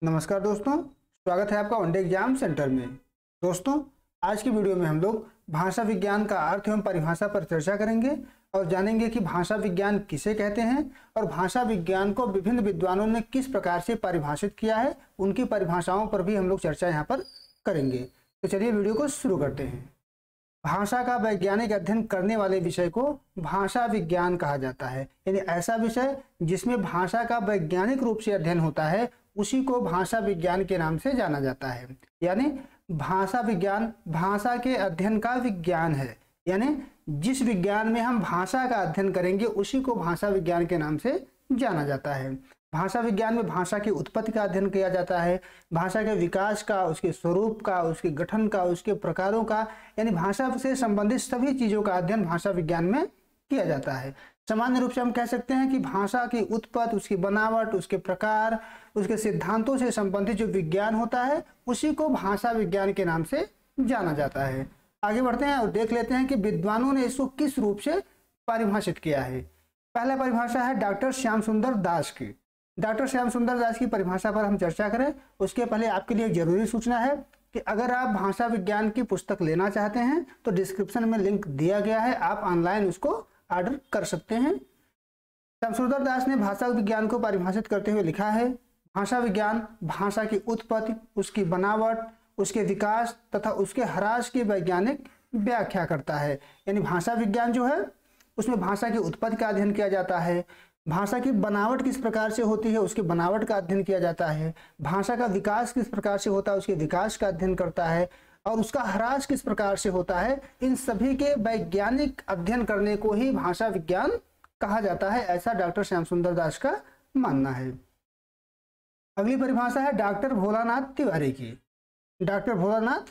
नमस्कार दोस्तों, स्वागत है आपका वनडे एग्जाम सेंटर में। दोस्तों, आज की वीडियो में हम लोग भाषा विज्ञान का अर्थ एवं परिभाषा पर चर्चा करेंगे और जानेंगे कि भाषा विज्ञान किसे कहते हैं और भाषा विज्ञान को विभिन्न विद्वानों ने किस प्रकार से परिभाषित किया है, उनकी परिभाषाओं पर भी हम लोग चर्चा यहाँ पर करेंगे। तो चलिए वीडियो को शुरू करते हैं। भाषा का वैज्ञानिक अध्ययन करने वाले विषय को भाषा विज्ञान कहा जाता है। यानी ऐसा विषय जिसमें भाषा का वैज्ञानिक रूप से अध्ययन होता है उसी को भाषा विज्ञान के नाम से जाना जाता है। यानी भाषा विज्ञान भाषा के अध्ययन का विज्ञान है। यानी जिस विज्ञान में हम भाषा का अध्ययन करेंगे उसी को भाषा विज्ञान के नाम से जाना जाता है। भाषा विज्ञान में भाषा की उत्पत्ति का अध्ययन किया जाता है, भाषा के विकास का, उसके स्वरूप का, उसके गठन का, उसके प्रकारों का, यानी भाषा से संबंधित सभी चीजों का अध्ययन भाषा विज्ञान में किया जाता है। सामान्य रूप से हम कह सकते हैं कि भाषा की उत्पत्ति, उसकी बनावट, उसके प्रकार, उसके सिद्धांतों से संबंधित जो विज्ञान होता है उसी को भाषा विज्ञान के नाम से जाना जाता है। आगे बढ़ते हैं और देख लेते हैं कि विद्वानों ने इसको किस रूप से परिभाषित किया है। पहला परिभाषा है डॉक्टर श्याम सुंदर दास की। डॉक्टर श्याम सुंदर दास की परिभाषा पर हम चर्चा करें उसके पहले आपके लिए एक जरूरी सूचना है कि अगर आप भाषा विज्ञान की पुस्तक लेना चाहते हैं तो डिस्क्रिप्शन में लिंक दिया गया है, आप ऑनलाइन उसको ऑर्डर कर सकते हैं। श्याम सुंदर दास ने भाषा विज्ञान को परिभाषित करते हुए लिखा है, भाषा विज्ञान भाषा की उत्पत्ति, उसकी बनावट, उसके विकास तथा उसके ह्रास की वैज्ञानिक व्याख्या करता है। यानी भाषा विज्ञान जो है उसमें भाषा की उत्पत्ति का अध्ययन किया जाता है, भाषा की बनावट किस प्रकार से होती है उसकी बनावट का अध्ययन किया जाता है, भाषा का विकास किस प्रकार से होता है उसके विकास का अध्ययन करता है और उसका ह्रास किस प्रकार से होता है। इन सभी के वैज्ञानिक अध्ययन करने को ही भाषा विज्ञान कहा जाता है, ऐसा डॉक्टर श्याम सुंदर दास का मानना है। अगली परिभाषा है डॉक्टर भोलानाथ तिवारी की। डॉक्टर भोलानाथ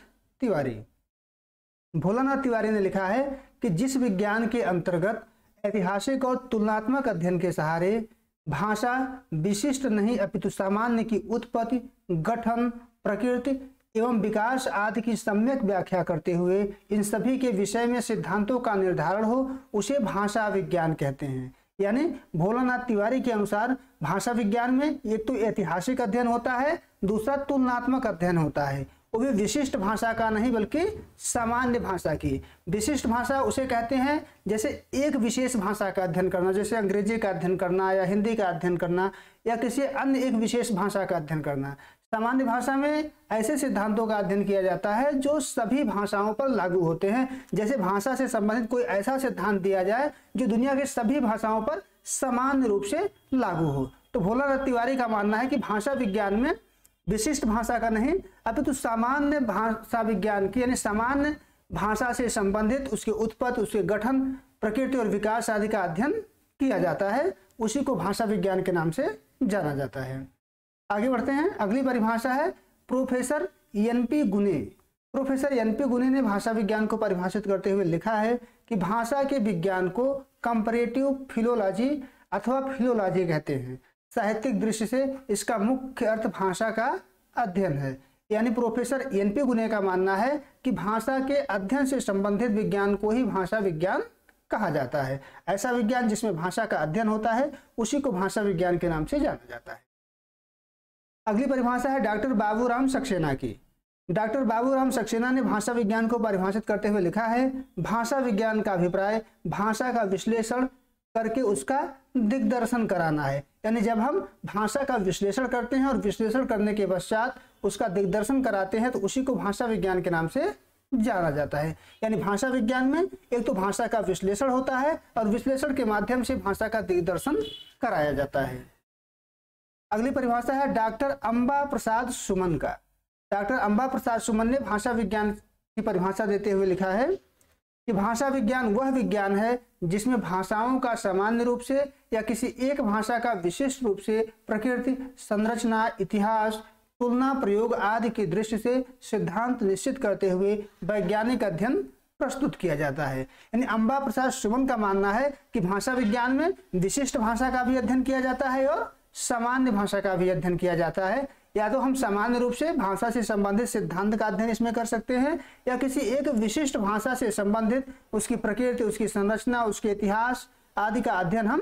तिवारी ने लिखा है कि जिस विज्ञान के अंतर्गत ऐतिहासिक और तुलनात्मक अध्ययन के सहारे भाषा विशिष्ट नहीं अपितु सामान्य की उत्पत्ति, गठन, प्रकृति एवं विकास आदि की सम्यक व्याख्या करते हुए इन सभी के विषय में सिद्धांतों का निर्धारण हो उसे भाषा विज्ञान कहते हैं। यानी भोलानाथ तिवारी के अनुसार भाषा विज्ञान में एक तो ऐतिहासिक अध्ययन होता है, दूसरा तुलनात्मक अध्ययन होता है, वो भी विशिष्ट भाषा का नहीं बल्कि सामान्य भाषा की। विशिष्ट भाषा उसे कहते हैं जैसे एक विशेष भाषा का अध्ययन करना, जैसे अंग्रेजी का अध्ययन करना या हिंदी का अध्ययन करना या किसी अन्य एक विशेष भाषा का अध्ययन करना। सामान्य भाषा में ऐसे सिद्धांतों का अध्ययन किया जाता है जो सभी भाषाओं पर लागू होते हैं। जैसे भाषा से संबंधित कोई ऐसा सिद्धांत दिया जाए जो दुनिया के सभी भाषाओं पर समान रूप से लागू हो। तो भोलानाथ तिवारी का मानना है कि भाषा विज्ञान में विशिष्ट भाषा का नहीं अपितु सामान्य भाषा विज्ञान की, यानी सामान्य भाषा से संबंधित उसके उत्पत्ति, उसके गठन, प्रकृति और विकास आदि का अध्ययन किया जाता है, उसी को भाषा विज्ञान के नाम से जाना जाता है। आगे बढ़ते हैं। अगली परिभाषा है professor N P. Gune. Professor N P. Gune ने भाषा विज्ञान को परिभाषित करते हुए लिखा है कि भाषा के विज्ञान को कंपैरेटिव फिलोलॉजी अथवा फिलोलॉजी कहते हैं। साहित्यिक दृष्टि से इसका मुख्य अर्थ भाषा का अध्ययन है। यानी प्रोफेसर एन.पी. गुने का मानना है कि भाषा के अध्ययन से संबंधित विज्ञान को ही भाषा विज्ञान कहा जाता है। ऐसा विज्ञान जिसमें भाषा का अध्ययन होता है उसी को भाषा विज्ञान के नाम से जाना जाता है। अगली परिभाषा है डॉक्टर बाबूराम सक्सेना की। डॉक्टर बाबूराम सक्सेना ने भाषा विज्ञान को परिभाषित करते हुए लिखा है, भाषा विज्ञान का अभिप्राय भाषा का विश्लेषण करके उसका दिग्दर्शन कराना है। यानी जब हम भाषा का विश्लेषण करते हैं और विश्लेषण करने के पश्चात उसका दिग्दर्शन कराते हैं तो उसी को भाषा विज्ञान के नाम से जाना जाता है। यानी भाषा विज्ञान में एक तो भाषा का विश्लेषण होता है और विश्लेषण के माध्यम से भाषा का दिग्दर्शन कराया जाता है। अगली परिभाषा है डॉक्टर अंबा प्रसाद सुमन का। डॉक्टर अंबा प्रसाद सुमन ने भाषा विज्ञान की परिभाषा देते हुए लिखा है कि भाषा विज्ञान वह विज्ञान है जिसमें भाषाओं का सामान्य रूप से या किसी एक भाषा का विशिष्ट रूप से प्रकृति, संरचना, इतिहास, तुलना, प्रयोग आदि की दृष्टि से सिद्धांत निश्चित करते हुए वैज्ञानिक अध्ययन प्रस्तुत किया जाता है। यानी अंबा प्रसाद सुमन का मानना है कि भाषा विज्ञान में विशिष्ट भाषा का भी अध्ययन किया जाता है और सामान्य भाषा का भी अध्ययन किया जाता है। या तो हम सामान्य रूप से भाषा से संबंधित सिद्धांत का अध्ययन इसमें कर सकते हैं या किसी एक विशिष्ट भाषा से संबंधित उसकी प्रकृति, उसकी संरचना, उसके इतिहास आदि का अध्ययन हम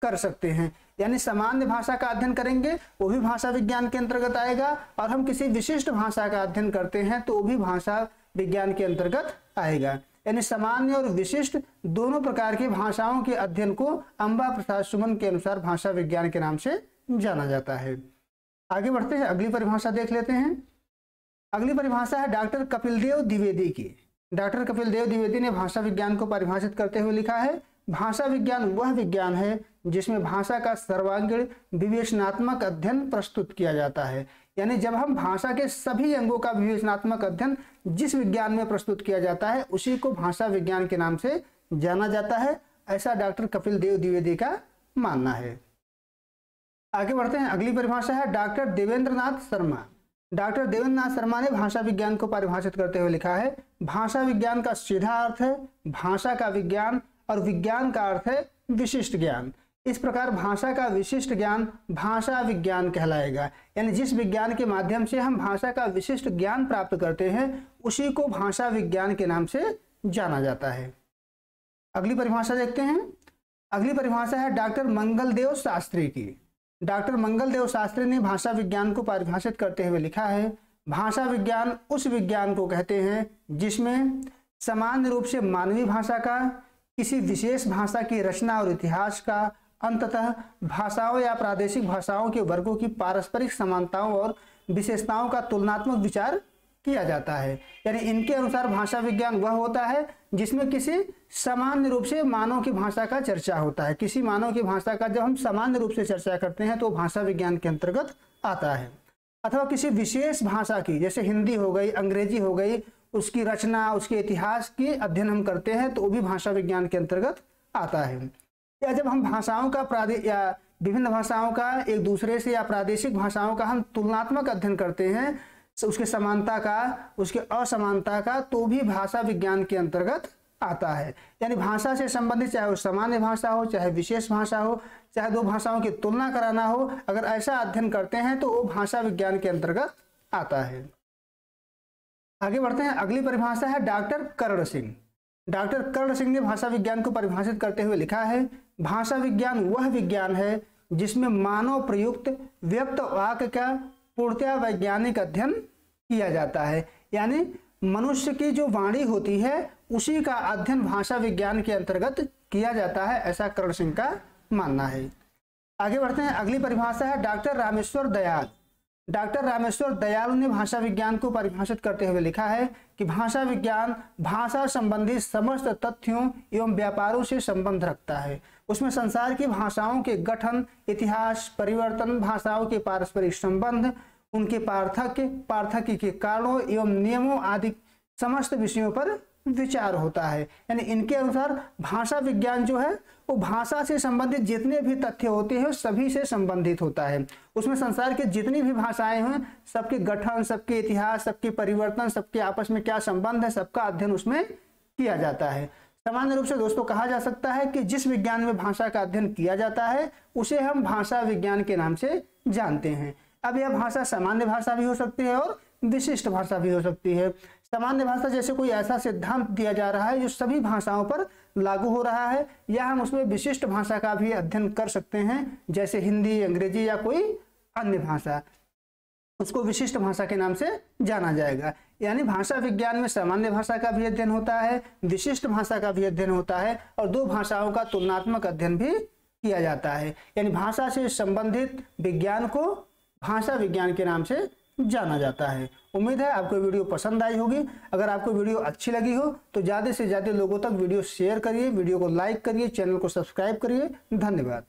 कर सकते हैं। यानी सामान्य भाषा का अध्ययन करेंगे वो भी भाषा विज्ञान के अंतर्गत आएगा, और हम किसी विशिष्ट भाषा का अध्ययन करते हैं तो वो भी भाषा विज्ञान के अंतर्गत आएगा। यानी सामान्य और विशिष्ट दोनों प्रकार की भाषाओं के अध्ययन को अंबा प्रसाद सुमन के अनुसार भाषा विज्ञान के नाम से जाना जाता है। आगे बढ़ते हैं, अगली परिभाषा देख लेते हैं। अगली परिभाषा है डॉक्टर कपिलदेव द्विवेदी की। डॉक्टर कपिलदेव द्विवेदी ने भाषा विज्ञान को परिभाषित करते हुए लिखा है, भाषा विज्ञान वह विज्ञान है जिसमें भाषा का सर्वांगीण विवेचनात्मक अध्ययन प्रस्तुत किया जाता है। यानी जब हम भाषा के सभी अंगों का विवेचनात्मक अध्ययन जिस विज्ञान में प्रस्तुत किया जाता है उसी को भाषा विज्ञान के नाम से जाना जाता है, ऐसा डॉक्टर कपिलदेव द्विवेदी का मानना है। आगे बढ़ते हैं, अगली परिभाषा है डॉक्टर देवेंद्रनाथ शर्मा। डॉक्टर देवेंद्रनाथ शर्मा ने भाषा विज्ञान को परिभाषित करते हुए लिखा है, भाषा विज्ञान का सीधा अर्थ है भाषा का विज्ञान और विज्ञान का अर्थ है विशिष्ट ज्ञान। इस प्रकार भाषा का विशिष्ट ज्ञान भाषा विज्ञान कहलाएगा। यानी जिस विज्ञान के माध्यम से हम भाषा का विशिष्ट ज्ञान प्राप्त करते हैं उसी को भाषा विज्ञान के नाम से जाना जाता है। अगली परिभाषा देखते हैं। अगली परिभाषा है डॉक्टर मंगलदेव शास्त्री की। डॉक्टर मंगलदेव शास्त्री ने भाषा विज्ञान को परिभाषित करते हुए लिखा है, भाषा विज्ञान उस विज्ञान को कहते हैं जिसमें सामान्य रूप से मानवीय भाषा का, किसी विशेष भाषा की रचना और इतिहास का, अंततः भाषाओं या प्रादेशिक भाषाओं के वर्गों की पारस्परिक समानताओं और विशेषताओं का तुलनात्मक विचार किया जाता है। यानी इनके अनुसार भाषा विज्ञान वह होता है जिसमें किसी सामान्य रूप से मानव की भाषा का चर्चा होता है। किसी मानव की भाषा का जब हम सामान्य रूप से चर्चा करते हैं तो भाषा विज्ञान के अंतर्गत आता है। अथवा किसी विशेष भाषा की, जैसे हिंदी हो गई, अंग्रेजी हो गई, उसकी रचना, उसके इतिहास की अध्ययन हम करते हैं तो वो भी भाषा विज्ञान के अंतर्गत आता है। या जब हम भाषाओं का या विभिन्न भाषाओं का एक दूसरे से या प्रादेशिक भाषाओं का हम तुलनात्मक अध्ययन करते हैं, उसके समानता का, उसके असमानता का, तो भी भाषा विज्ञान के अंतर्गत आता है। यानी भाषा से संबंधित चाहे वो सामान्य भाषा हो, चाहे विशेष भाषा हो, चाहे दो भाषाओं की तुलना कराना हो, अगर ऐसा अध्ययन करते हैं तो वो भाषा विज्ञान के अंतर्गत आता है। आगे बढ़ते हैं, अगली परिभाषा है डॉक्टर कर्ण सिंह। डॉक्टर कर्ण सिंह ने भाषा विज्ञान को परिभाषित करते हुए लिखा है, भाषा विज्ञान वह विज्ञान है जिसमें मानव प्रयुक्त व्यक्त वाक्य का पूर्णतया वैज्ञानिक अध्ययन किया जाता है। यानी मनुष्य की जो वाणी होती है उसी का अध्ययन भाषा विज्ञान के अंतर्गत किया जाता है, ऐसा कर्ण सिंह का मानना है। आगे बढ़ते हैं, अगली परिभाषा है डॉक्टर रामेश्वर दयाल। डॉक्टर रामेश्वर दयाल ने भाषा विज्ञान को परिभाषित करते हुए लिखा है कि भाषा विज्ञान भाषा संबंधी समस्त तथ्यों एवं व्यापारों से संबंध रखता है। उसमें संसार की भाषाओं के गठन, इतिहास, परिवर्तन, भाषाओं के पारस्परिक संबंध, उनके पार्थक्य के कारणों एवं नियमों आदि समस्त विषयों पर विचार होता है। यानी इनके अनुसार भाषा विज्ञान जो है वो भाषा से संबंधित जितने भी तथ्य होते हैं सभी से संबंधित होता है। उसमें संसार की जितनी भी भाषाएं हैं सबके गठन, सबके इतिहास, सबके परिवर्तन, सबके आपस में क्या संबंध है, सबका अध्ययन उसमें किया जाता है। सामान्य रूप से दोस्तों कहा जा सकता है कि जिस विज्ञान में भाषा का अध्ययन किया जाता है उसे हम भाषा विज्ञान के नाम से जानते हैं। अब यह भाषा सामान्य भाषा भी हो सकती है और विशिष्ट भाषा भी हो सकती है। सामान्य भाषा जैसे कोई ऐसा सिद्धांत दिया जा रहा है जो सभी भाषाओं पर लागू हो रहा है, या हम उसमें विशिष्ट भाषा का भी अध्ययन कर सकते हैं, जैसे हिंदी, अंग्रेजी या कोई अन्य भाषा, उसको विशिष्ट भाषा के नाम से जाना जाएगा। यानी भाषा विज्ञान में सामान्य भाषा का भी अध्ययन होता है, विशिष्ट भाषा का भी अध्ययन होता है और दो भाषाओं का तुलनात्मक अध्ययन भी किया जाता है। यानी भाषा से संबंधित विज्ञान को भाषा विज्ञान के नाम से जाना जाता है। उम्मीद है आपको वीडियो पसंद आई होगी। अगर आपको वीडियो अच्छी लगी हो तो ज़्यादा से ज़्यादा लोगों तक वीडियो शेयर करिए, वीडियो को लाइक करिए, चैनल को सब्सक्राइब करिए। धन्यवाद।